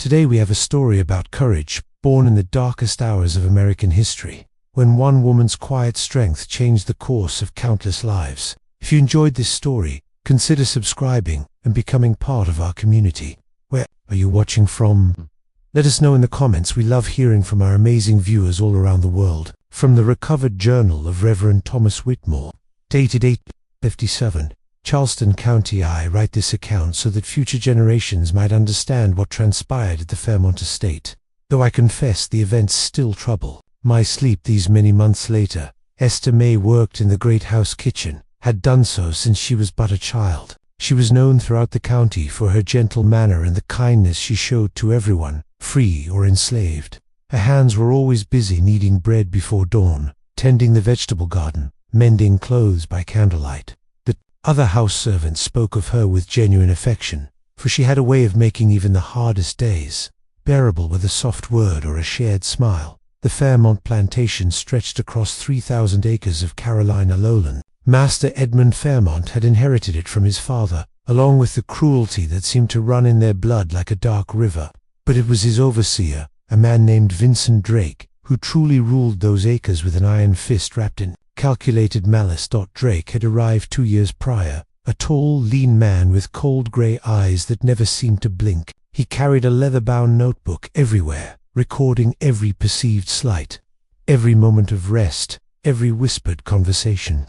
Today we have a story about courage, born in the darkest hours of American history, when one woman's quiet strength changed the course of countless lives. If you enjoyed this story, consider subscribing and becoming part of our community. Where are you watching from? Let us know in the comments. We love hearing from our amazing viewers all around the world. From the recovered journal of Reverend Thomas Whitmore, dated 857, Charleston County. I write this account so that future generations might understand what transpired at the Fairmont estate. Though I confess the events still trouble my sleep these many months later, Esther Mae worked in the great house kitchen, had done so since she was but a child. She was known throughout the county for her gentle manner and the kindness she showed to everyone, free or enslaved. Her hands were always busy kneading bread before dawn, tending the vegetable garden, mending clothes by candlelight. The other house servants spoke of her with genuine affection, for she had a way of making even the hardest days bearable with a soft word or a shared smile. The Fairmont plantation stretched across 3,000 acres of Carolina lowland. Master Edmund Fairmont had inherited it from his father, along with the cruelty that seemed to run in their blood like a dark river. But it was his overseer, a man named Vincent Drake, who truly ruled those acres with an iron fist wrapped in calculated malice. Drake had arrived 2 years prior, a tall, lean man with cold gray eyes that never seemed to blink. He carried a leather-bound notebook everywhere, recording every perceived slight, every moment of rest, every whispered conversation.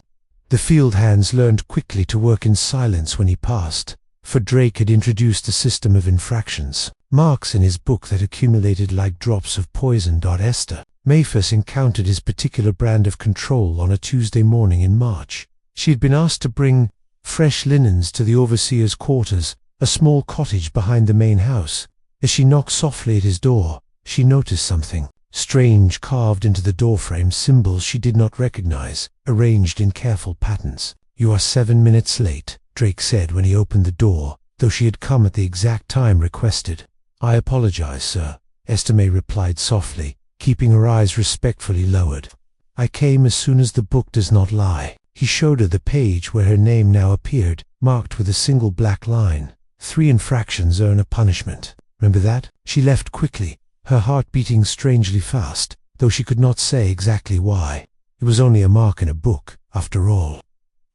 The field hands learned quickly to work in silence when he passed, for Drake had introduced a system of infractions, marks in his book that accumulated like drops of poison. Esther Mae first encountered his particular brand of control on a Tuesday morning in March. She had been asked to bring fresh linens to the overseer's quarters, a small cottage behind the main house. As she knocked softly at his door, she noticed something strange carved into the doorframe, symbols she did not recognize, arranged in careful patterns. "You are 7 minutes late," Drake said when he opened the door, though she had come at the exact time requested. "I apologize, sir," Esther Mae replied softly, keeping her eyes respectfully lowered. "I came as soon as the book does not lie." He showed her the page where her name now appeared, marked with a single black line. 3 infractions earn a punishment. Remember that? She left quickly, her heart beating strangely fast, though she could not say exactly why. It was only a mark in a book, after all.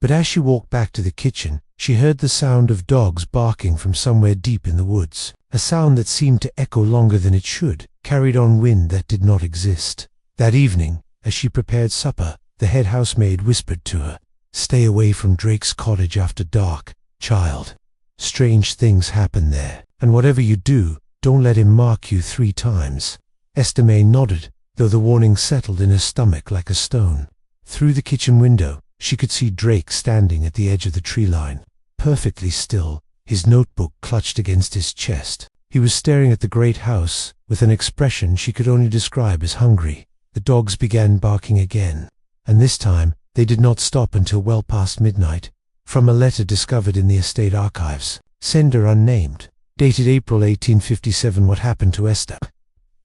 But as she walked back to the kitchen, she heard the sound of dogs barking from somewhere deep in the woods, a sound that seemed to echo longer than it should, carried on wind that did not exist. That evening, as she prepared supper, the head housemaid whispered to her, "Stay away from Drake's cottage after dark, child. Strange things happen there, and whatever you do, don't let him mark you 3 times. Esther Mae nodded, though the warning settled in her stomach like a stone. Through the kitchen window, she could see Drake standing at the edge of the tree line, perfectly still, his notebook clutched against his chest. He was staring at the great house, with an expression she could only describe as hungry. The dogs began barking again, and this time they did not stop until well past midnight. From a letter discovered in the estate archives, sender unnamed, dated April 1857, what happened to Esther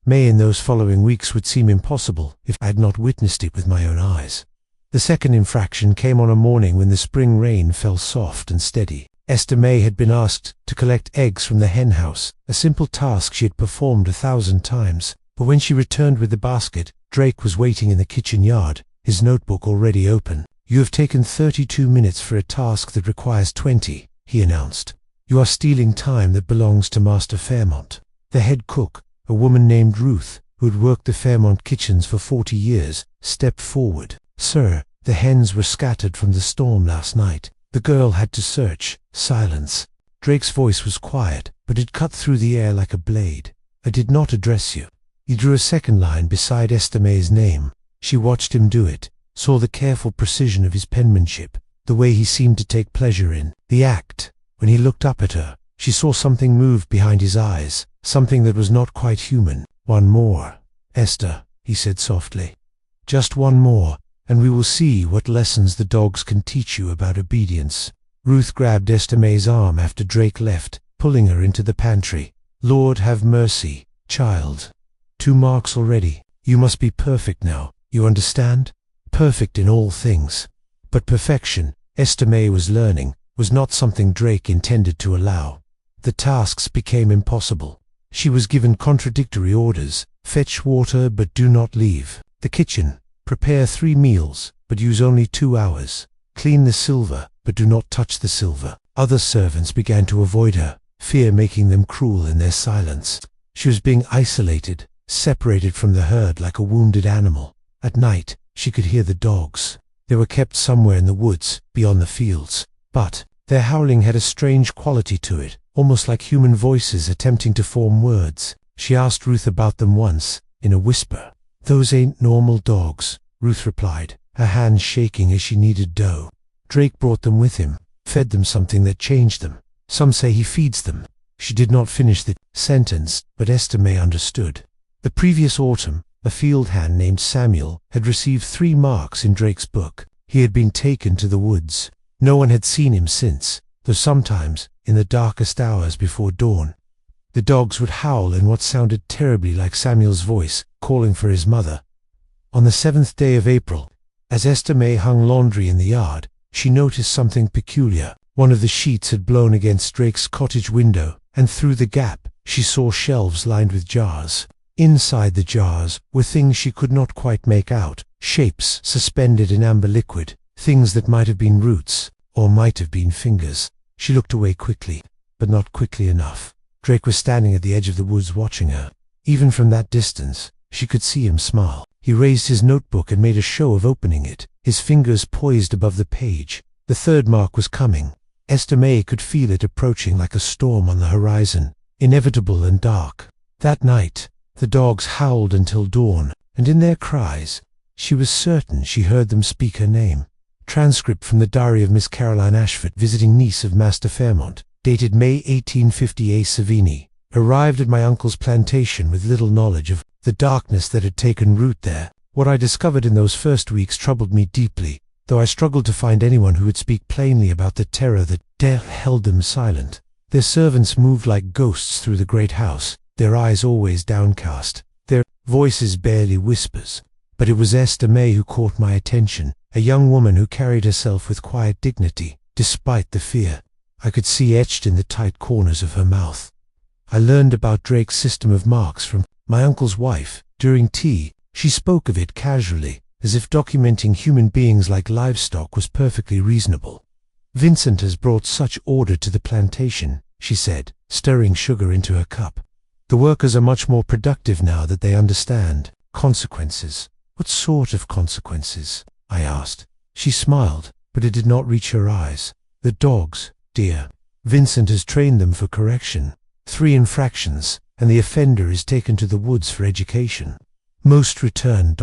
Mae in those following weeks would seem impossible if I had not witnessed it with my own eyes. The second infraction came on a morning when the spring rain fell soft and steady. Esther Mae had been asked to collect eggs from the hen house, a simple task she had performed 1,000 times, but when she returned with the basket, Drake was waiting in the kitchen yard, his notebook already open. "You have taken 32 minutes for a task that requires 20, he announced. "You are stealing time that belongs to Master Fairmont." The head cook, a woman named Ruth, who had worked the Fairmont kitchens for 40 years, stepped forward. "Sir, the hens were scattered from the storm last night. The girl had to search." Silence. Drake's voice was quiet, but it cut through the air like a blade. "I did not address you." He drew a second line beside Esther Mae's name. She watched him do it, saw the careful precision of his penmanship, the way he seemed to take pleasure in the act. When he looked up at her, she saw something move behind his eyes, something that was not quite human. "One more, Esther," he said softly. "Just one more, and we will see what lessons the dogs can teach you about obedience." Ruth grabbed Esther Mae's arm after Drake left, pulling her into the pantry. "Lord have mercy, child. 2 marks already. You must be perfect now, you understand? Perfect in all things." But perfection, Esther Mae was learning, was not something Drake intended to allow. The tasks became impossible. She was given contradictory orders: fetch water but do not leave the kitchen, prepare 3 meals but use only 2 hours, clean the silver but do not touch the silver. Other servants began to avoid her, fear making them cruel in their silence. She was being isolated, separated from the herd like a wounded animal. At night, she could hear the dogs. They were kept somewhere in the woods, beyond the fields, but their howling had a strange quality to it, almost like human voices attempting to form words. She asked Ruth about them once, in a whisper. "Those ain't normal dogs," Ruth replied, her hands shaking as she kneaded dough. "Drake brought them with him, fed them something that changed them. Some say he feeds them." She did not finish the sentence, but Esther Mae understood. The previous autumn, a field hand named Samuel had received 3 marks in Drake's book. He had been taken to the woods. No one had seen him since, though sometimes, in the darkest hours before dawn, the dogs would howl in what sounded terribly like Samuel's voice, calling for his mother. On the 7th day of April, as Esther Mae hung laundry in the yard, she noticed something peculiar. One of the sheets had blown against Drake's cottage window, and through the gap she saw shelves lined with jars. Inside the jars were things she could not quite make out, shapes suspended in amber liquid, things that might have been roots, or might have been fingers. She looked away quickly, but not quickly enough. Drake was standing at the edge of the woods watching her. Even from that distance, she could see him smile. He raised his notebook and made a show of opening it, his fingers poised above the page. The 3rd mark was coming. Esther Mae could feel it approaching like a storm on the horizon, inevitable and dark. That night, the dogs howled until dawn, and in their cries, she was certain she heard them speak her name. Transcript from the diary of Miss Caroline Ashford, visiting niece of Master Fairmont, dated May 1850 A. Savini. Arrived at my uncle's plantation with little knowledge of the darkness that had taken root there. What I discovered in those first weeks troubled me deeply, though I struggled to find anyone who would speak plainly about the terror that held them silent. Their servants moved like ghosts through the great house, their eyes always downcast, their voices barely whispers. But it was Esther Mae who caught my attention, a young woman who carried herself with quiet dignity, despite the fear I could see etched in the tight corners of her mouth. I learned about Drake's system of marks from my uncle's wife. During tea, she spoke of it casually, as if documenting human beings like livestock was perfectly reasonable. "Vincent has brought such order to the plantation," she said, stirring sugar into her cup. "The workers are much more productive now that they understand consequences." "What sort of consequences?" I asked. She smiled, but it did not reach her eyes. "The dogs, dear. Vincent has trained them for correction. 3 infractions, and the offender is taken to the woods for education. Most return ...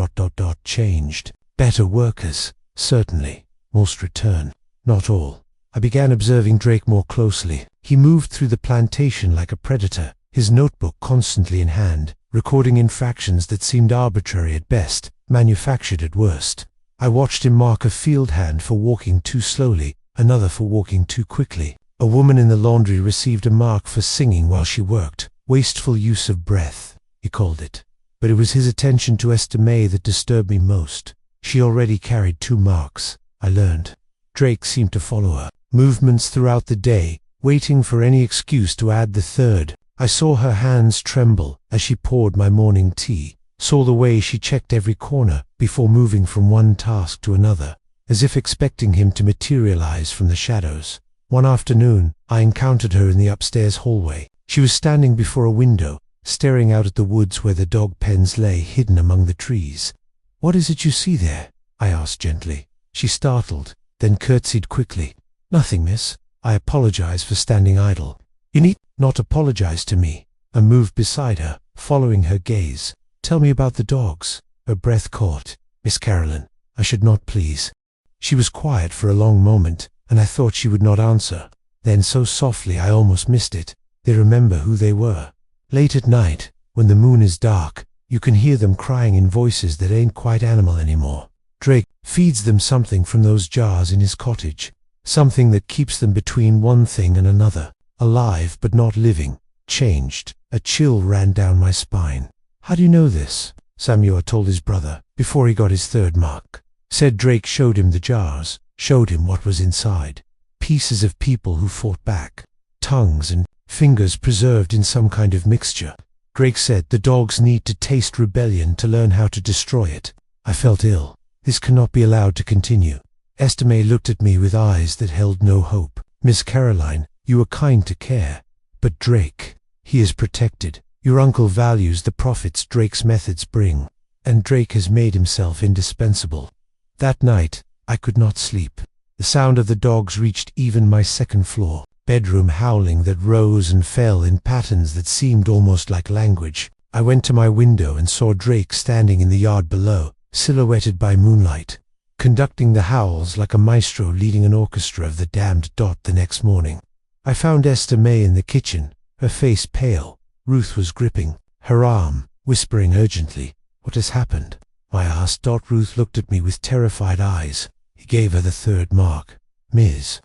changed. Better workers, certainly. Most return. Not all." I began observing Drake more closely. He moved through the plantation like a predator, his notebook constantly in hand, recording infractions that seemed arbitrary at best, manufactured at worst. I watched him mark a field hand for walking too slowly, another for walking too quickly. A woman in the laundry received a mark for singing while she worked. Wasteful use of breath, he called it. But it was his attention to Esther Mae that disturbed me most. She already carried 2 marks, I learned. Drake seemed to follow her movements throughout the day, waiting for any excuse to add the 3rd. I saw her hands tremble as she poured my morning tea, saw the way she checked every corner before moving from one task to another, as if expecting him to materialize from the shadows. One afternoon, I encountered her in the upstairs hallway. She was standing before a window, staring out at the woods where the dog pens lay hidden among the trees. "What is it you see there?" I asked gently. She startled, then curtsied quickly. "Nothing, miss. I apologize for standing idle." "You need not apologize to me." I moved beside her, following her gaze. "Tell me about the dogs." Her breath caught. "Miss Caroline, I should not please." She was quiet for a long moment, and I thought she would not answer. Then so softly I almost missed it. "They remember who they were. Late at night, when the moon is dark, you can hear them crying in voices that ain't quite animal anymore. Drake feeds them something from those jars in his cottage, something that keeps them between one thing and another, alive but not living, changed." A chill ran down my spine. "How do you know this?" Samuel told his brother, before he got his 3rd mark. Said Drake showed him the jars, showed him what was inside. Pieces of people who fought back, tongues and fingers preserved in some kind of mixture. Drake said the dogs need to taste rebellion to learn how to destroy it. I felt ill. This cannot be allowed to continue. Esther Mae looked at me with eyes that held no hope. Miss Caroline, you are kind to care. But Drake, he is protected. Your uncle values the profits Drake's methods bring. And Drake has made himself indispensable. That night, I could not sleep. The sound of the dogs reached even my second floor. Bedroom howling that rose and fell in patterns that seemed almost like language. I went to my window and saw Drake standing in the yard below, silhouetted by moonlight, conducting the howls like a maestro leading an orchestra of the damned dot the next morning. I found Esther Mae in the kitchen, her face pale. Ruth was gripping her arm, whispering urgently, "What has happened?" I asked. Ruth looked at me with terrified eyes. He gave her the third mark, Ms.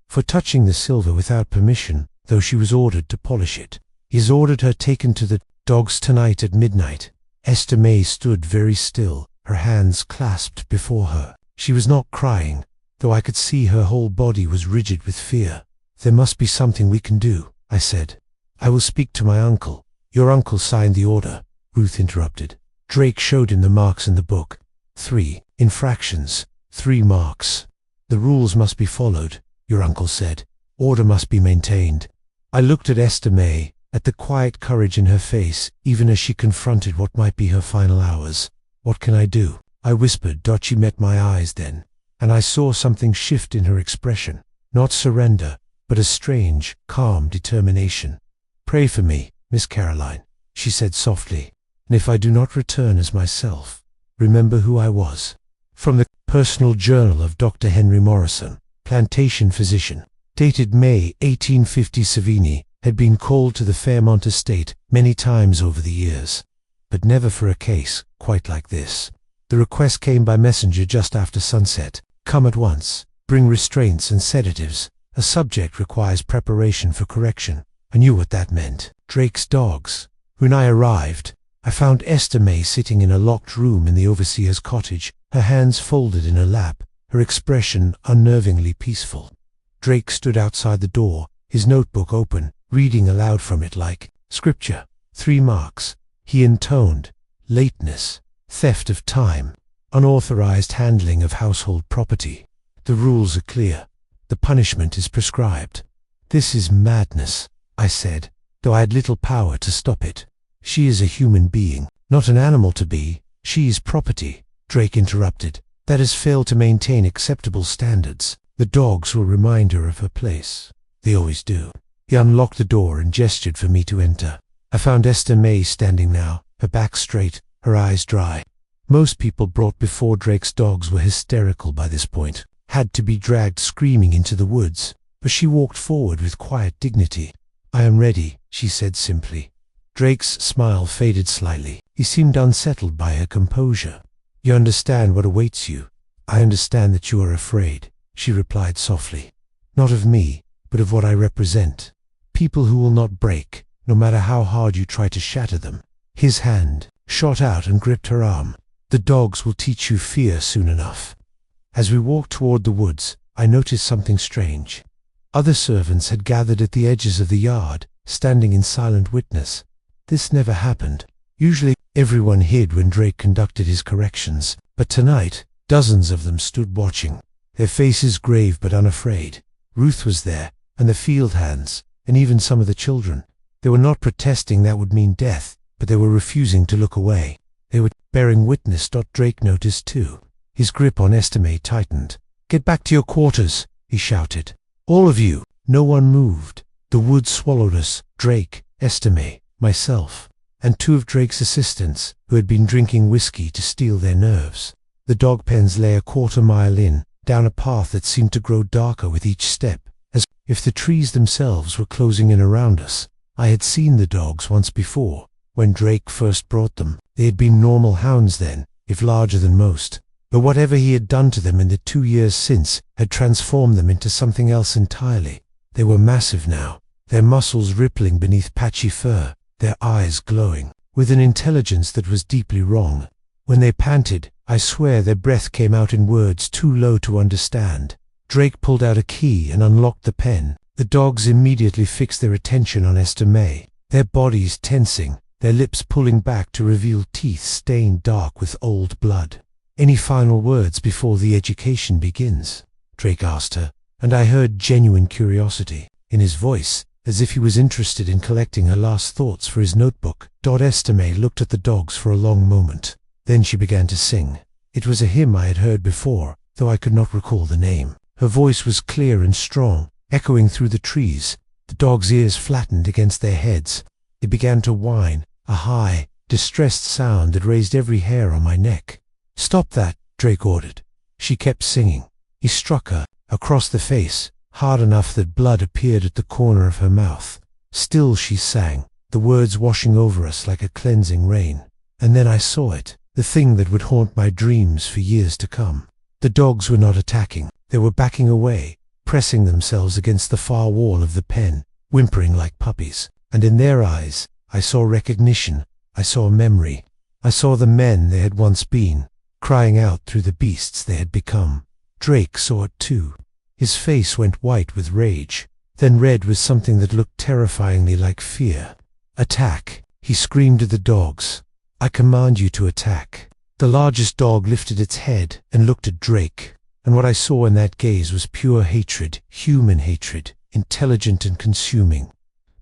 for touching the silver without permission, though she was ordered to polish it. He has ordered her taken to the dogs tonight at midnight. Esther Mae stood very still, her hands clasped before her. She was not crying, though I could see her whole body was rigid with fear. "There must be something we can do," I said. "I will speak to my uncle." "Your uncle signed the order," Ruth interrupted. "Drake showed him the marks in the book. 3 infractions, 3 marks. The rules must be followed," your uncle said. "Order must be maintained." I looked at Esther Mae, at the quiet courage in her face, even as she confronted what might be her final hours. "What can I do?" I whispered. She met my eyes then, and I saw something shift in her expression. Not surrender, but a strange, calm determination. "Pray for me, Miss Caroline," she said softly, "and if I do not return as myself, remember who I was." From the Personal Journal of Dr. Henry Morrison, plantation physician, dated May 1850. Savini had been called to the Fairmont estate many times over the years, but never for a case quite like this. The request came by messenger just after sunset. "Come at once. Bring restraints and sedatives. A subject requires preparation for correction." I knew what that meant. Drake's dogs. When I arrived, I found Esther Mae sitting in a locked room in the overseer's cottage, her hands folded in her lap, her expression unnervingly peaceful. Drake stood outside the door, his notebook open, reading aloud from it like scripture. 3 marks, he intoned: lateness, theft of time, unauthorized handling of household property. "The rules are clear. The punishment is prescribed." "This is madness," I said, though I had little power to stop it. "She is a human being, not an animal to be. She is property," Drake interrupted, "that has failed to maintain acceptable standards. The dogs will remind her of her place. They always do." He unlocked the door and gestured for me to enter. I found Esther Mae standing now, her back straight, her eyes dry. Most people brought before Drake's dogs were hysterical by this point, had to be dragged screaming into the woods, but she walked forward with quiet dignity. "I am ready," she said simply. Drake's smile faded slightly. He seemed unsettled by her composure. "You understand what awaits you." "I understand that you are afraid," she replied softly. "Not of me, but of what I represent. People who will not break, no matter how hard you try to shatter them." His hand shot out and gripped her arm. "The dogs will teach you fear soon enough." As we walked toward the woods, I noticed something strange. Other servants had gathered at the edges of the yard, standing in silent witness. This never happened. Usually, everyone hid when Drake conducted his corrections, but tonight, dozens of them stood watching, their faces grave but unafraid. Ruth was there, and the field hands, and even some of the children. They were not protesting that would mean death, but they were refusing to look away. They were bearing witness. Drake noticed too. His grip on Esther Mae tightened. "Get back to your quarters," he shouted. "All of you." No one moved. The woods swallowed us, Drake, Esther Mae, myself, and 2 of Drake's assistants, who had been drinking whiskey to steel their nerves. The dog pens lay a quarter-mile in, down a path that seemed to grow darker with each step, as if the trees themselves were closing in around us. I had seen the dogs once before, when Drake first brought them. They had been normal hounds then, if larger than most. But whatever he had done to them in the 2 years since had transformed them into something else entirely. They were massive now, their muscles rippling beneath patchy fur, their eyes glowing, with an intelligence that was deeply wrong. When they panted, I swear their breath came out in words too low to understand. Drake pulled out a key and unlocked the pen. The dogs immediately fixed their attention on Esther Mae, their bodies tensing, their lips pulling back to reveal teeth stained dark with old blood. "Any final words before the education begins?" Drake asked her, and I heard genuine curiosity in his voice, as if he was interested in collecting her last thoughts for his notebook. Esther Mae looked at the dogs for a long moment. Then she began to sing. It was a hymn I had heard before, though I could not recall the name. Her voice was clear and strong, echoing through the trees. The dogs' ears flattened against their heads. They began to whine, a high, distressed sound that raised every hair on my neck. "Stop that," Drake ordered. She kept singing. He struck her, across the face, hard enough that blood appeared at the corner of her mouth. Still she sang, the words washing over us like a cleansing rain. And then I saw it, the thing that would haunt my dreams for years to come. The dogs were not attacking. They were backing away, pressing themselves against the far wall of the pen, whimpering like puppies. And in their eyes, I saw recognition, I saw memory. I saw the men they had once been, crying out through the beasts they had become. Drake saw it too. His face went white with rage, then red with something that looked terrifyingly like fear. "Attack!" he screamed at the dogs. "I command you to attack." The largest dog lifted its head and looked at Drake, and what I saw in that gaze was pure hatred, human hatred, intelligent and consuming.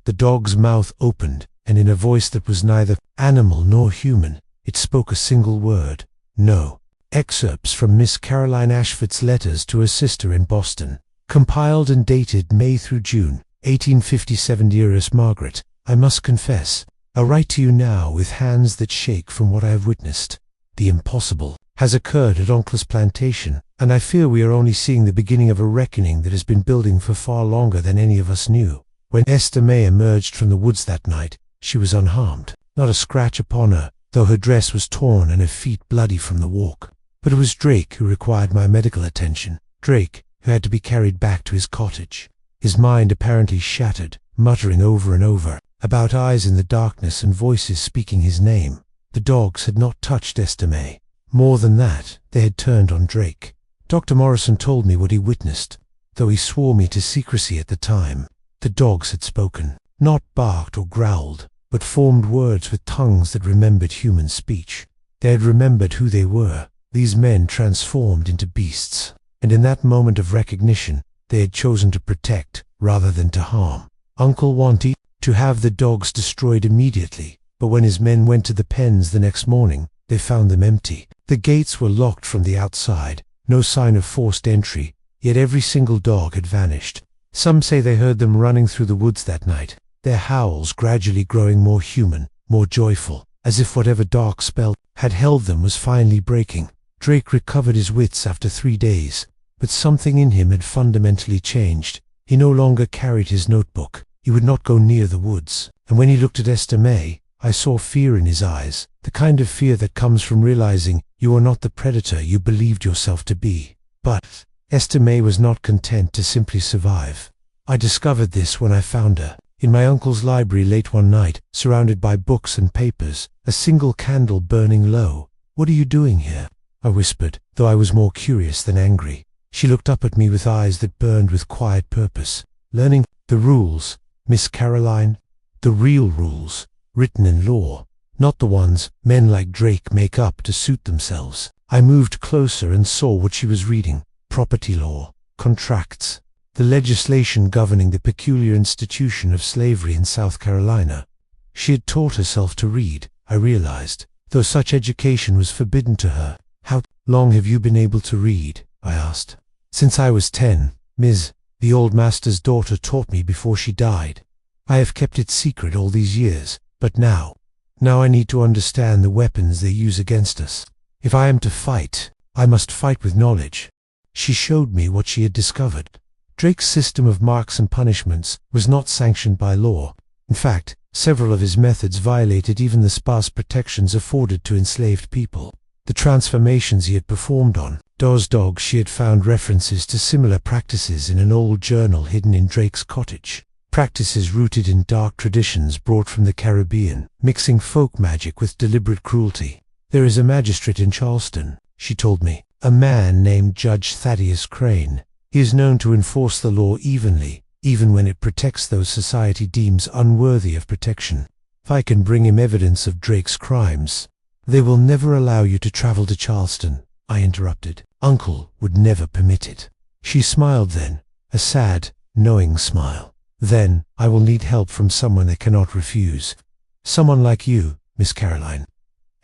The dog's mouth opened, and in a voice that was neither animal nor human, it spoke a single word: "No." Excerpts from Miss Caroline Ashford's letters to her sister in Boston, compiled and dated May through June, 1857. Dearest Margaret, I must confess, I write to you now with hands that shake from what I have witnessed. The impossible has occurred at Uncle's plantation, and I fear we are only seeing the beginning of a reckoning that has been building for far longer than any of us knew. When Esther Mae emerged from the woods that night, she was unharmed, not a scratch upon her, though her dress was torn and her feet bloody from the walk. But it was Drake who required my medical attention, Drake who had to be carried back to his cottage, his mind apparently shattered, muttering over and over, about eyes in the darkness and voices speaking his name. The dogs had not touched Esther Mae. More than that, they had turned on Drake. Dr. Morrison told me what he witnessed, though he swore me to secrecy at the time. The dogs had spoken, not barked or growled, but formed words with tongues that remembered human speech. They had remembered who they were, these men transformed into beasts, and in that moment of recognition, they had chosen to protect rather than to harm. Uncle wanted to have the dogs destroyed immediately, but when his men went to the pens the next morning, they found them empty. The gates were locked from the outside, no sign of forced entry, yet every single dog had vanished. Some say they heard them running through the woods that night, their howls gradually growing more human, more joyful, as if whatever dark spell had held them was finally breaking. Drake recovered his wits after 3 days, but something in him had fundamentally changed. He no longer carried his notebook. He would not go near the woods. And when he looked at Esther Mae, I saw fear in his eyes, the kind of fear that comes from realizing you are not the predator you believed yourself to be. But Esther Mae was not content to simply survive. I discovered this when I found her, in my uncle's library late one night, surrounded by books and papers, a single candle burning low. "What are you doing here?" I whispered, though I was more curious than angry. She looked up at me with eyes that burned with quiet purpose. "Learning the rules, Miss Caroline. The real rules, written in law, not the ones men like Drake make up to suit themselves." I moved closer and saw what she was reading: property law, contracts, the legislation governing the peculiar institution of slavery in South Carolina. She had taught herself to read, I realized, though such education was forbidden to her. "How long have you been able to read?" I asked. "Since I was 10, Ms. The old master's daughter taught me before she died. I have kept it secret all these years, but now I need to understand the weapons they use against us. If I am to fight, I must fight with knowledge." She showed me what she had discovered. Drake's system of marks and punishments was not sanctioned by law. In fact, several of his methods violated even the sparse protections afforded to enslaved people. The transformations he had performed on those dogs, she had found references to similar practices in an old journal hidden in Drake's cottage. Practices rooted in dark traditions brought from the Caribbean, mixing folk magic with deliberate cruelty. "There is a magistrate in Charleston," she told me, "a man named Judge Thaddeus Crane. He is known to enforce the law evenly, even when it protects those society deems unworthy of protection. If I can bring him evidence of Drake's crimes, they will never allow you to travel to Charleston, I interrupted. Uncle would never permit it. She smiled then, a sad, knowing smile. Then, I will need help from someone they cannot refuse. Someone like you, Miss Caroline.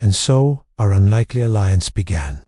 And so, our unlikely alliance began.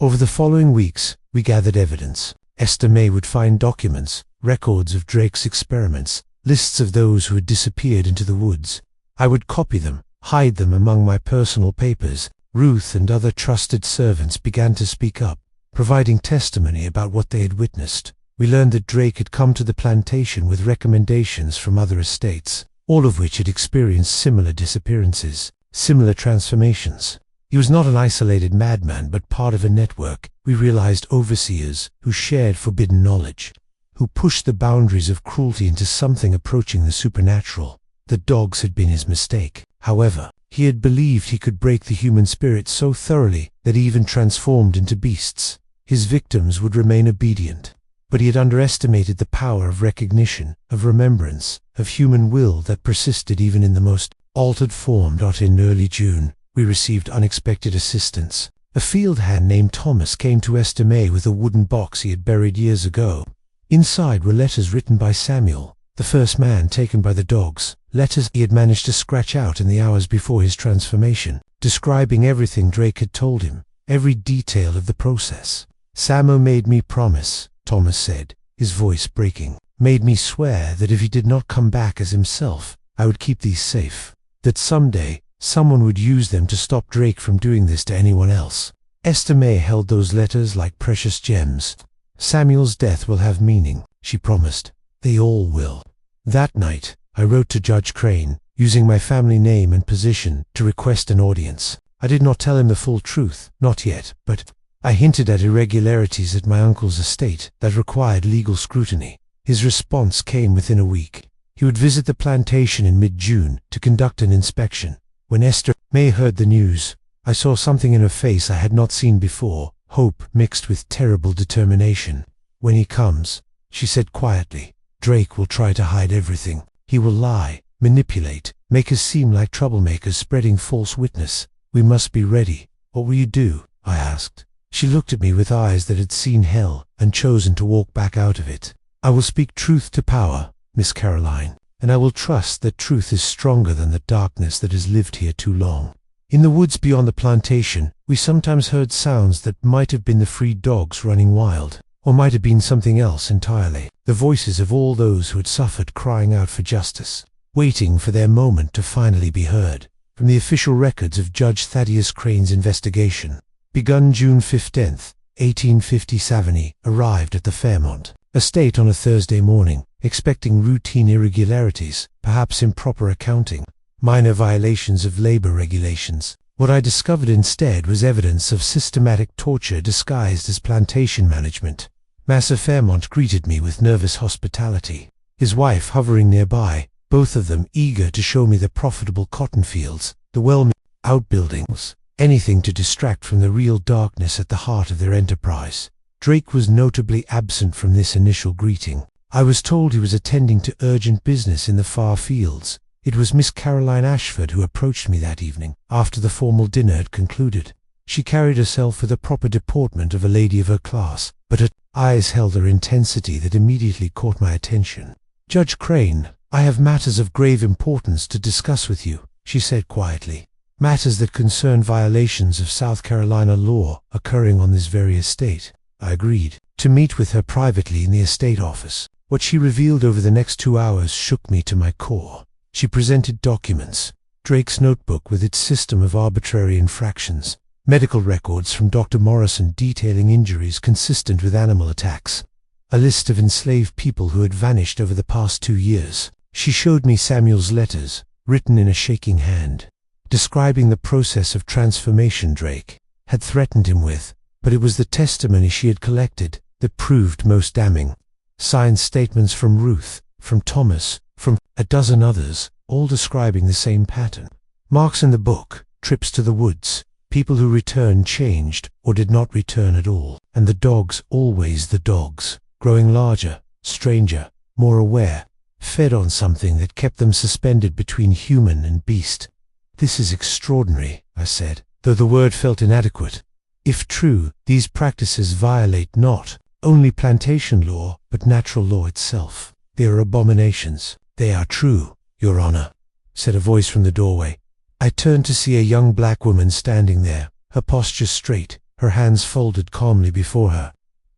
Over the following weeks, we gathered evidence. Esther Mae would find documents, records of Drake's experiments, lists of those who had disappeared into the woods. I would copy them, hide them among my personal papers. Ruth and other trusted servants began to speak up, providing testimony about what they had witnessed. We learned that Drake had come to the plantation with recommendations from other estates, all of which had experienced similar disappearances, similar transformations. He was not an isolated madman, but part of a network. We realized overseers who shared forbidden knowledge, who pushed the boundaries of cruelty into something approaching the supernatural. The dogs had been his mistake. However, he had believed he could break the human spirit so thoroughly that he even transformed into beasts. His victims would remain obedient. But he had underestimated the power of recognition, of remembrance, of human will that persisted even in the most altered form. In early June, we received unexpected assistance. A field hand named Thomas came to Esther Mae with a wooden box he had buried years ago. Inside were letters written by Samuel, the first man taken by the dogs, letters he had managed to scratch out in the hours before his transformation, describing everything Drake had told him, every detail of the process. "Samo made me promise," Thomas said, his voice breaking, "made me swear that if he did not come back as himself, I would keep these safe, that someday someone would use them to stop Drake from doing this to anyone else." Esther Mae held those letters like precious gems. "Samuel's death will have meaning," she promised. "They all will." That night, I wrote to Judge Crane, using my family name and position, to request an audience. I did not tell him the full truth, not yet, but I hinted at irregularities at my uncle's estate that required legal scrutiny. His response came within a week. He would visit the plantation in mid-June to conduct an inspection. When Esther Mae heard the news, I saw something in her face I had not seen before, hope mixed with terrible determination. "When he comes," she said quietly, "Drake will try to hide everything. He will lie, manipulate, make us seem like troublemakers spreading false witness. We must be ready." "What will you do?" I asked. She looked at me with eyes that had seen hell and chosen to walk back out of it. "I will speak truth to power, Miss Caroline, and I will trust that truth is stronger than the darkness that has lived here too long." In the woods beyond the plantation, we sometimes heard sounds that might have been the freed dogs running wild, or might have been something else entirely. The voices of all those who had suffered crying out for justice, waiting for their moment to finally be heard. From the official records of Judge Thaddeus Crane's investigation, begun June 15th, 1857, arrived at the Fairmont estate on a Thursday morning, expecting routine irregularities, perhaps improper accounting, minor violations of labor regulations. What I discovered instead was evidence of systematic torture disguised as plantation management. Master Fairmont greeted me with nervous hospitality, his wife hovering nearby, both of them eager to show me the profitable cotton fields, the well-made outbuildings, anything to distract from the real darkness at the heart of their enterprise. Drake was notably absent from this initial greeting. I was told he was attending to urgent business in the far fields. It was Miss Caroline Ashford who approached me that evening, after the formal dinner had concluded. She carried herself with the proper deportment of a lady of her class, but her eyes held an intensity that immediately caught my attention. "Judge Crane, I have matters of grave importance to discuss with you," she said quietly. "Matters that concern violations of South Carolina law occurring on this very estate." I agreed to meet with her privately in the estate office. What she revealed over the next 2 hours shook me to my core. She presented documents, Drake's notebook with its system of arbitrary infractions, medical records from Dr. Morrison detailing injuries consistent with animal attacks, a list of enslaved people who had vanished over the past 2 years. She showed me Samuel's letters, written in a shaking hand, describing the process of transformation Drake had threatened him with, but it was the testimony she had collected that proved most damning. Signed statements from Ruth, from Thomas, from a dozen others, all describing the same pattern. Marks in the book, trips to the woods, people who returned changed or did not return at all, and the dogs always the dogs, growing larger, stranger, more aware, fed on something that kept them suspended between human and beast. "This is extraordinary," I said, though the word felt inadequate. "If true, these practices violate not only plantation law, but natural law itself. They are abominations." "They are true, Your Honor," said a voice from the doorway. I turned to see a young black woman standing there, her posture straight, her hands folded calmly before her.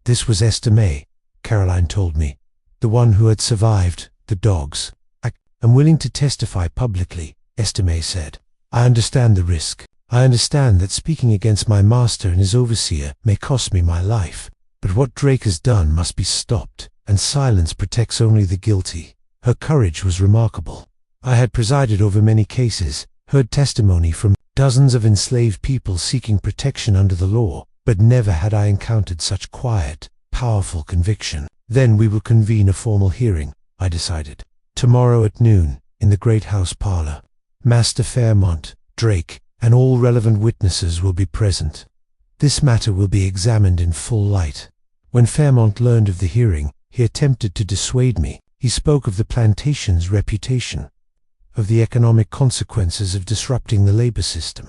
This was Esther Mae, Caroline told me, the one who had survived the dogs. "I am willing to testify publicly," Esther Mae said. "I understand the risk. I understand that speaking against my master and his overseer may cost me my life. But what Drake has done must be stopped, and silence protects only the guilty." Her courage was remarkable. I had presided over many cases, heard testimony from dozens of enslaved people seeking protection under the law, but never had I encountered such quiet, powerful conviction. "Then we will convene a formal hearing," I decided. "Tomorrow at noon, in the great house parlor. Master Fairmont, Drake, and all relevant witnesses will be present. This matter will be examined in full light." When Fairmont learned of the hearing, he attempted to dissuade me. He spoke of the plantation's reputation, of the economic consequences of disrupting the labor system,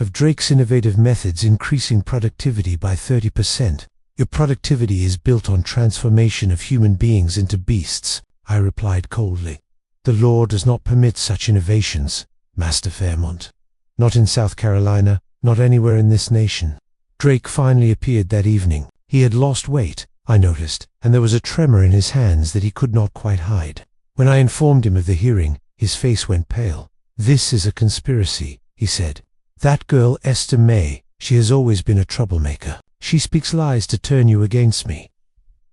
of Drake's innovative methods increasing productivity by 30%. "Your productivity is built on transformation of human beings into beasts," I replied coldly. "The law does not permit such innovations, Master Fairmont. Not in South Carolina, not anywhere in this nation." Drake finally appeared that evening. He had lost weight, I noticed, and there was a tremor in his hands that he could not quite hide. When I informed him of the hearing, his face went pale. "This is a conspiracy," he said. "That girl Esther Mae, she has always been a troublemaker. She speaks lies to turn you against me."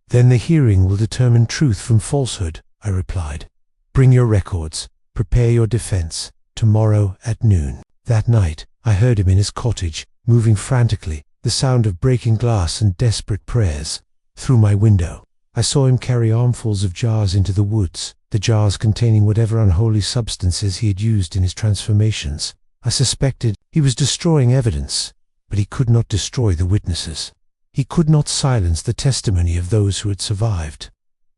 "Then the hearing will determine truth from falsehood," I replied. "Bring your records. Prepare your defense. Tomorrow at noon." That night, I heard him in his cottage, moving frantically, the sound of breaking glass and desperate prayers. Through my window, I saw him carry armfuls of jars into the woods, the jars containing whatever unholy substances he had used in his transformations. I suspected he was destroying evidence, but he could not destroy the witnesses. He could not silence the testimony of those who had survived,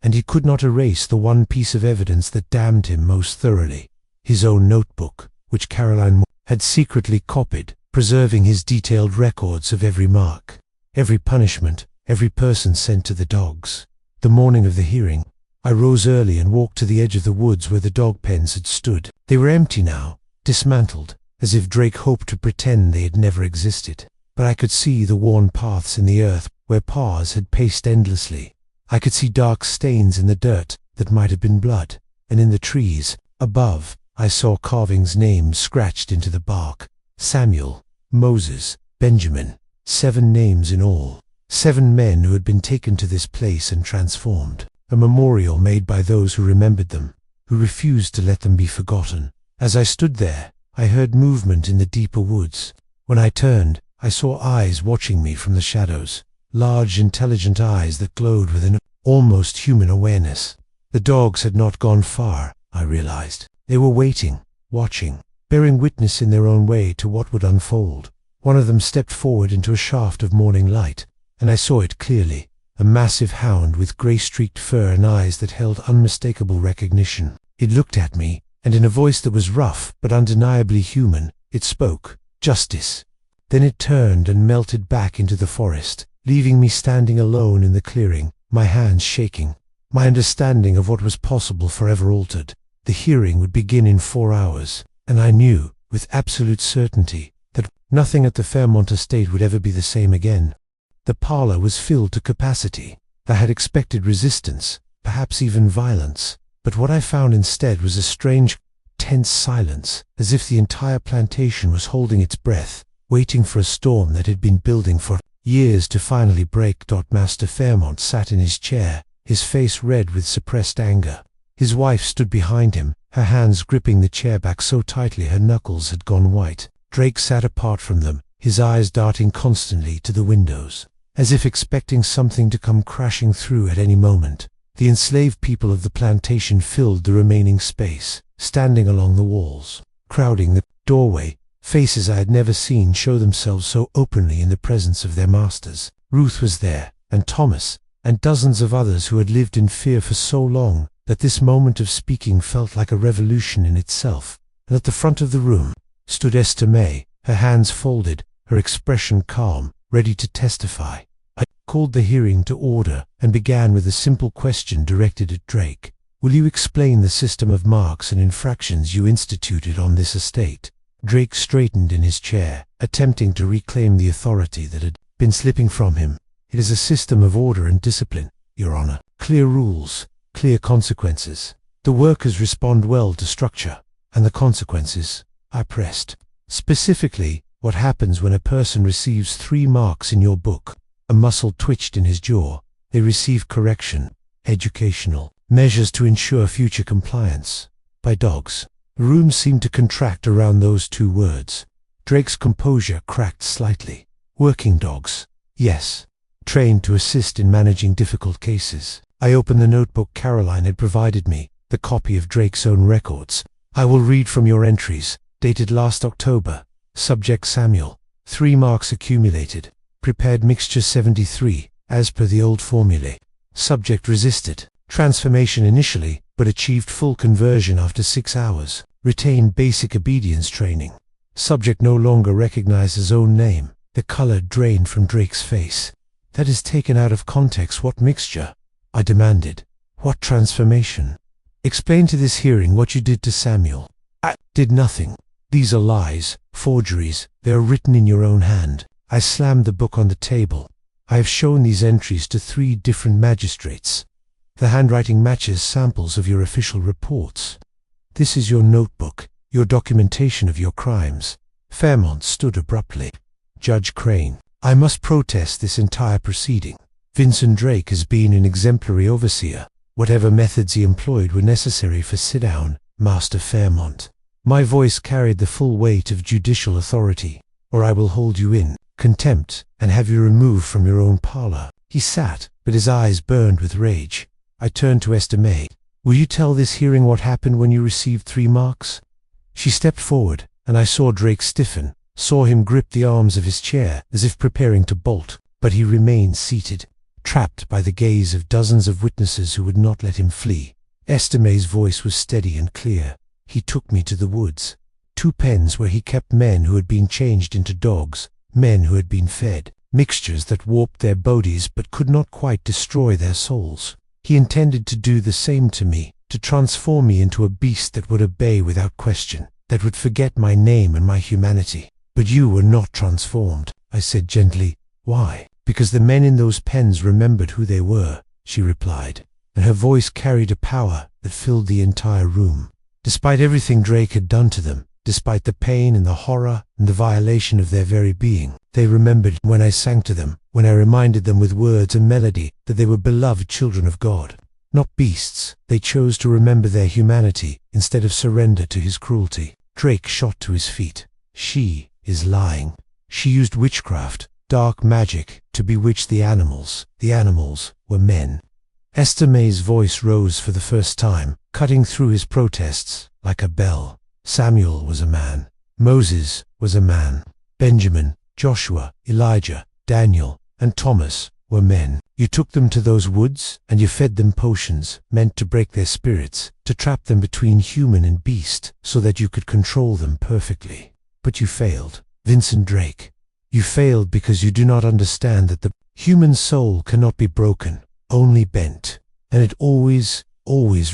and he could not erase the one piece of evidence that damned him most thoroughly, his own notebook, which Caroline had secretly copied, preserving his detailed records of every mark, every punishment, every person sent to the dogs. The morning of the hearing, I rose early and walked to the edge of the woods where the dog pens had stood. They were empty now, dismantled, as if Drake hoped to pretend they had never existed. But I could see the worn paths in the earth where paws had paced endlessly. I could see dark stains in the dirt that might have been blood, and in the trees, above, I saw carvings, names scratched into the bark. Samuel, Moses, Benjamin, 7 names in all. 7 men who had been taken to this place and transformed. A memorial made by those who remembered them, who refused to let them be forgotten. As I stood there, I heard movement in the deeper woods. When I turned, I saw eyes watching me from the shadows, large, intelligent eyes that glowed with an almost human awareness. The dogs had not gone far, I realized. They were waiting, watching, bearing witness in their own way to what would unfold. One of them stepped forward into a shaft of morning light, and I saw it clearly, a massive hound with grey-streaked fur and eyes that held unmistakable recognition. It looked at me, and in a voice that was rough but undeniably human, it spoke, "Justice." Then it turned and melted back into the forest, leaving me standing alone in the clearing, my hands shaking. My understanding of what was possible forever altered. The hearing would begin in 4 hours, and I knew, with absolute certainty, that nothing at the Fairmont estate would ever be the same again. The parlor was filled to capacity. I had expected resistance, perhaps even violence, but what I found instead was a strange, tense silence, as if the entire plantation was holding its breath, waiting for a storm that had been building for years to finally break. Master Fairmont sat in his chair, his face red with suppressed anger. His wife stood behind him, her hands gripping the chair back so tightly her knuckles had gone white. Drake sat apart from them, his eyes darting constantly to the windows, as if expecting something to come crashing through at any moment. The enslaved people of the plantation filled the remaining space, standing along the walls, crowding the doorway. Faces I had never seen show themselves so openly in the presence of their masters. Ruth was there, and Thomas, and dozens of others who had lived in fear for so long that this moment of speaking felt like a revolution in itself. And at the front of the room stood Esther Mae, her hands folded, her expression calm, ready to testify. I called the hearing to order and began with a simple question directed at Drake. Will you explain the system of marks and infractions you instituted on this estate? Drake straightened in his chair, attempting to reclaim the authority that had been slipping from him. It is a system of order and discipline, Your Honor. Clear rules, clear consequences. The workers respond well to structure. And the consequences? I pressed. Specifically, what happens when a person receives 3 marks in your book? A muscle twitched in his jaw. They receive correction, educational measures to ensure future compliance. By dogs. The room seemed to contract around those 2 words. Drake's composure cracked slightly. Working dogs. Yes. Trained to assist in managing difficult cases. I opened the notebook Caroline had provided me, the copy of Drake's own records. I will read from your entries, dated last October. Subject Samuel. 3 marks accumulated. Prepared mixture 73, as per the old formulae. Subject resisted transformation initially, but achieved full conversion after 6 hours. Retained basic obedience training. Subject no longer recognized his own name. The color drained from Drake's face. That is taken out of context. What mixture? I demanded. What transformation? Explain to this hearing what you did to Samuel. I did nothing. These are lies, forgeries. They are written in your own hand. I slammed the book on the table. I have shown these entries to 3 different magistrates. The handwriting matches samples of your official reports. This is your notebook, your documentation of your crimes. Fairmont stood abruptly. Judge Crane, I must protest this entire proceeding. Vincent Drake has been an exemplary overseer. Whatever methods he employed were necessary for sit down, Master Fairmont. My voice carried the full weight of judicial authority, or I will hold you in contempt and have you removed from your own parlor. He sat, but his eyes burned with rage. I turned to Esther Mae. Will you tell this hearing what happened when you received 3 marks? She stepped forward, and I saw Drake stiffen, saw him grip the arms of his chair as if preparing to bolt, but he remained seated, trapped by the gaze of dozens of witnesses who would not let him flee. Esther Mae's voice was steady and clear. He took me to the woods. 2 pens where he kept men who had been changed into dogs, men who had been fed, mixtures that warped their bodies but could not quite destroy their souls. He intended to do the same to me, to transform me into a beast that would obey without question, that would forget my name and my humanity. But you were not transformed, I said gently. Why? Because the men in those pens remembered who they were, she replied, and her voice carried a power that filled the entire room. Despite everything Drake had done to them, despite the pain and the horror and the violation of their very being, they remembered when I sang to them, when I reminded them with words and melody that they were beloved children of God, not beasts. They chose to remember their humanity instead of surrender to his cruelty. Drake shot to his feet. She is lying. She used witchcraft, dark magic, to bewitch the animals. The animals were men. Esther Mae's voice rose for the first time, cutting through his protests like a bell. Samuel was a man. Moses was a man. Benjamin, Joshua, Elijah, Daniel, and Thomas were men. You took them to those woods, and you fed them potions meant to break their spirits, to trap them between human and beast, so that you could control them perfectly. But you failed. Vincent Drake. You failed because you do not understand that the human soul cannot be broken, only bent, and it always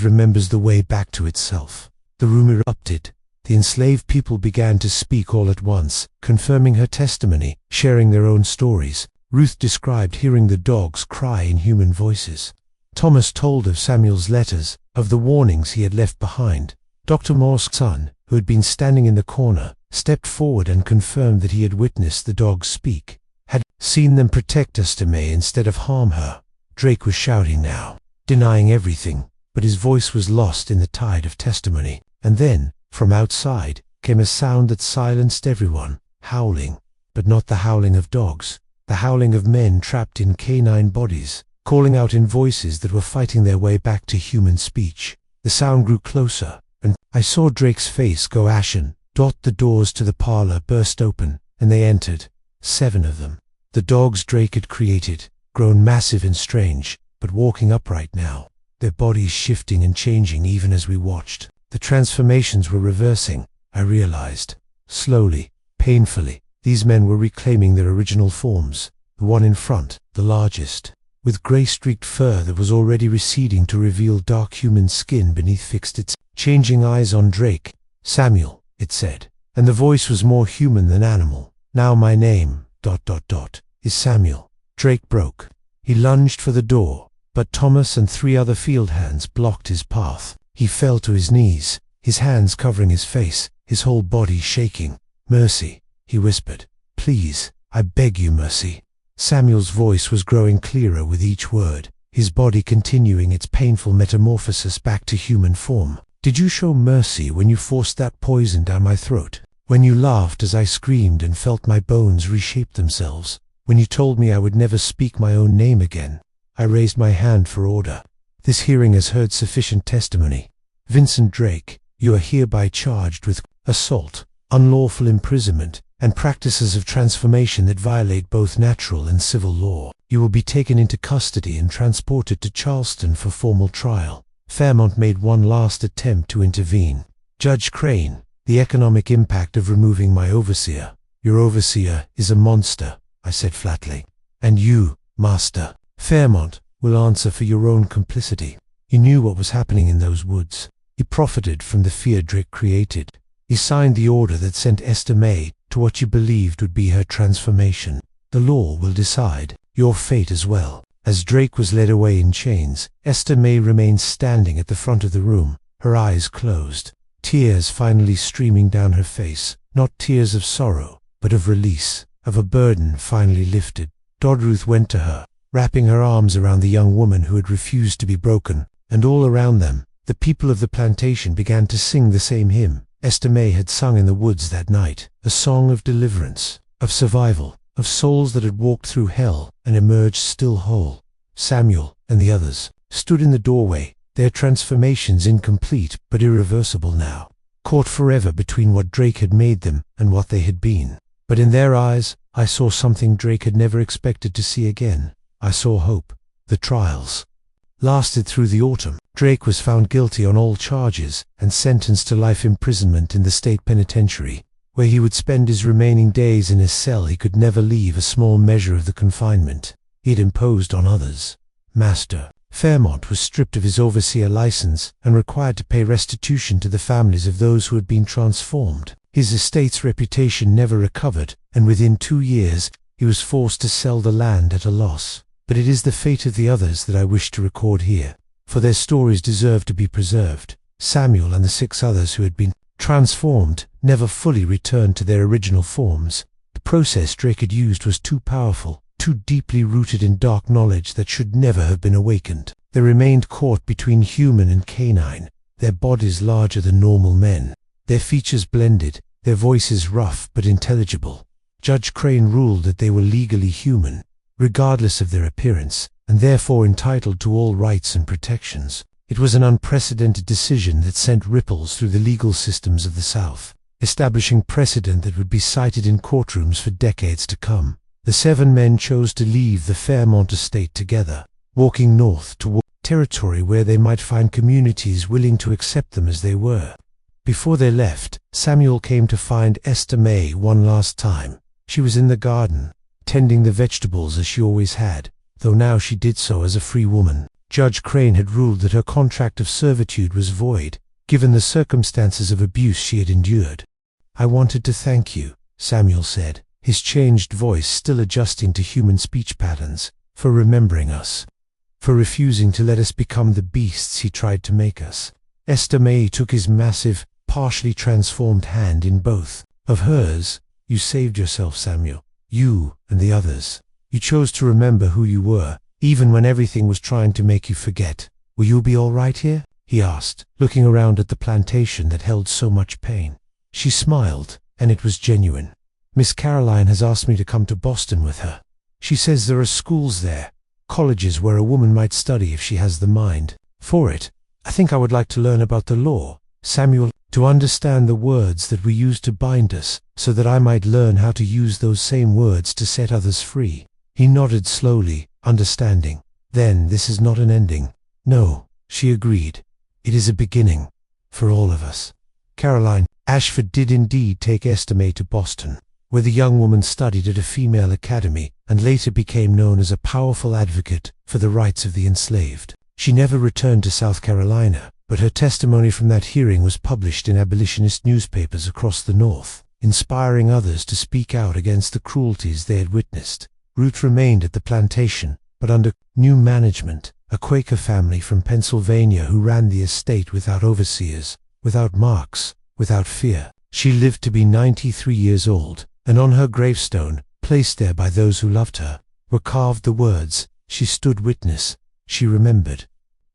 remembers the way back to itself. The room erupted. The enslaved people began to speak all at once, confirming her testimony, sharing their own stories. Ruth described hearing the dogs cry in human voices. Thomas told of Samuel's letters, of the warnings he had left behind. Dr. Moore's son, who had been standing in the corner, stepped forward and confirmed that he had witnessed the dogs speak, had seen them protect Esther Mae instead of harm her. Drake was shouting now, denying everything, but his voice was lost in the tide of testimony. And then, from outside, came a sound that silenced everyone, howling, but not the howling of dogs, the howling of men trapped in canine bodies, calling out in voices that were fighting their way back to human speech. The sound grew closer, and I saw Drake's face go ashen. The doors to the parlor burst open, and they entered, 7 of them. The dogs Drake had created, grown massive and strange, but walking upright now, their bodies shifting and changing even as we watched. The transformations were reversing, I realized. Slowly, painfully, these men were reclaiming their original forms. The one in front, the largest, with gray-streaked fur that was already receding to reveal dark human skin beneath fixed its changing eyes on Drake. "Samuel," it said, and the voice was more human than animal. "Now my name, is Samuel." Drake broke. He lunged for the door, but Thomas and 3 other field hands blocked his path. He fell to his knees, his hands covering his face, his whole body shaking. "Mercy," he whispered. "Please, I beg you, mercy." Samuel's voice was growing clearer with each word, his body continuing its painful metamorphosis back to human form. "Did you show mercy when you forced that poison down my throat? When you laughed as I screamed and felt my bones reshape themselves? When you told me I would never speak my own name again?" I raised my hand for order. "This hearing has heard sufficient testimony. Vincent Drake, you are hereby charged with assault, unlawful imprisonment, and practices of transformation that violate both natural and civil law. You will be taken into custody and transported to Charleston for formal trial." Fairmont made one last attempt to intervene. "Judge Crane, the economic impact of removing my overseer." "Your overseer is a monster," I said flatly. "And you, master, Fairmont, will answer for your own complicity. You knew what was happening in those woods. He profited from the fear Drake created. He signed the order that sent Esther Mae to what you believed would be her transformation. The law will decide your fate as well." As Drake was led away in chains, Esther Mae remained standing at the front of the room, her eyes closed, tears finally streaming down her face, not tears of sorrow, but of release, of a burden finally lifted. Dodruth went to her, wrapping her arms around the young woman who had refused to be broken, and all around them, the people of the plantation began to sing the same hymn Esther Mae had sung in the woods that night, a song of deliverance, of survival, of souls that had walked through hell and emerged still whole. Samuel and the others stood in the doorway, their transformations incomplete but irreversible now, caught forever between what Drake had made them and what they had been. But in their eyes, I saw something Drake had never expected to see again. I saw hope. The trials lasted through the autumn. Drake was found guilty on all charges and sentenced to life imprisonment in the state penitentiary, where he would spend his remaining days in his cell. He could never leave a small measure of the confinement he had imposed on others. Master Fairmont was stripped of his overseer license and required to pay restitution to the families of those who had been transformed. His estate's reputation never recovered, and within 2 years he was forced to sell the land at a loss. But it is the fate of the others that I wish to record here, for their stories deserve to be preserved. Samuel and the 6 others who had been transformed never fully returned to their original forms. The process Drake had used was too powerful, too deeply rooted in dark knowledge that should never have been awakened. They remained caught between human and canine, their bodies larger than normal men, their features blended, their voices rough but intelligible. Judge Crane ruled that they were legally human, regardless of their appearance, and therefore entitled to all rights and protections. It was an unprecedented decision that sent ripples through the legal systems of the South, establishing precedent that would be cited in courtrooms for decades to come. The 7 men chose to leave the Fairmont estate together, walking north toward territory where they might find communities willing to accept them as they were. Before they left, Samuel came to find Esther Mae one last time. She was in the garden, tending the vegetables as she always had, though now she did so as a free woman. Judge Crane had ruled that her contract of servitude was void, given the circumstances of abuse she had endured. "I wanted to thank you," Samuel said, his changed voice still adjusting to human speech patterns, "for remembering us, for refusing to let us become the beasts he tried to make us." Esther Mae took his massive, partially transformed hand in both of hers. "You saved yourself, Samuel. You and the others. You chose to remember who you were, even when everything was trying to make you forget. Will you be all right here?" he asked, looking around at the plantation that held so much pain. She smiled, and it was genuine. "Miss Caroline has asked me to come to Boston with her. She says there are schools there, colleges where a woman might study if she has the mind for it. I think I would like to learn about the law, Samuel, to understand the words that we use to bind us, so that I might learn how to use those same words to set others free." He nodded slowly, understanding. Then this is not an ending. No, she agreed. It is a beginning. For all of us. Caroline Ashford did indeed take Esther Mae to Boston, where the young woman studied at a female academy and later became known as a powerful advocate for the rights of the enslaved. She never returned to South Carolina, but her testimony from that hearing was published in abolitionist newspapers across the North, inspiring others to speak out against the cruelties they had witnessed. Ruth remained at the plantation, but under new management, a Quaker family from Pennsylvania who ran the estate without overseers, without marks, without fear. She lived to be 93 years old, and on her gravestone, placed there by those who loved her, were carved the words, "She stood witness, she remembered."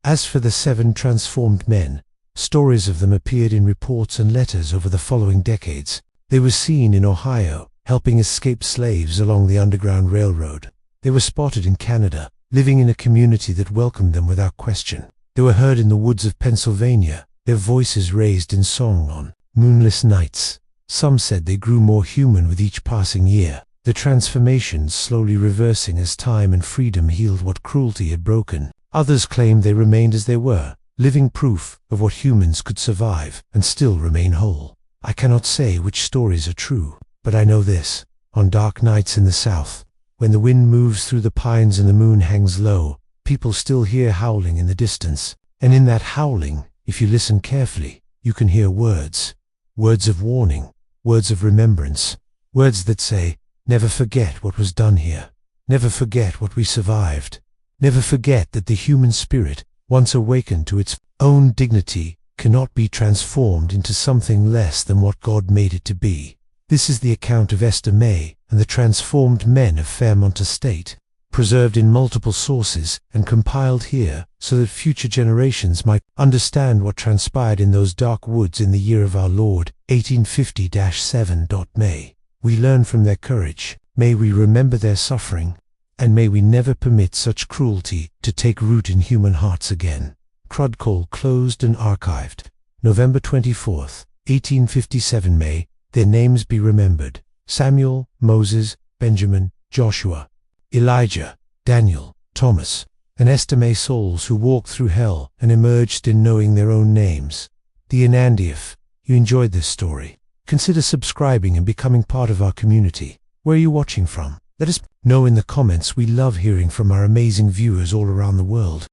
As for the 7 transformed men, stories of them appeared in reports and letters over the following decades. They were seen in Ohio, helping escaped slaves along the Underground Railroad. They were spotted in Canada, living in a community that welcomed them without question. They were heard in the woods of Pennsylvania, their voices raised in song on moonless nights. Some said they grew more human with each passing year, the transformations slowly reversing as time and freedom healed what cruelty had broken. Others claimed they remained as they were, living proof of what humans could survive and still remain whole. I cannot say which stories are true, but I know this: on dark nights in the South, when the wind moves through the pines and the moon hangs low, people still hear howling in the distance. And in that howling, if you listen carefully, you can hear words. Words of warning, words of remembrance, words that say, never forget what was done here. Never forget what we survived. Never forget that the human spirit, once awakened to its own dignity, cannot be transformed into something less than what God made it to be. This is the account of Esther Mae and the transformed men of Fairmont Estate, preserved in multiple sources and compiled here so that future generations might understand what transpired in those dark woods in the year of our Lord, 1850-7. May we learn from their courage, may we remember their suffering, and may we never permit such cruelty to take root in human hearts again. Crudcole closed and archived. November 24th, 1857. May their names be remembered: Samuel, Moses, Benjamin, Joshua, Elijah, Daniel, Thomas, and Esther Mae, souls who walked through hell and emerged in knowing their own names. And if you enjoyed this story, consider subscribing and becoming part of our community. Where are you watching from? Let us know in the comments. We love hearing from our amazing viewers all around the world.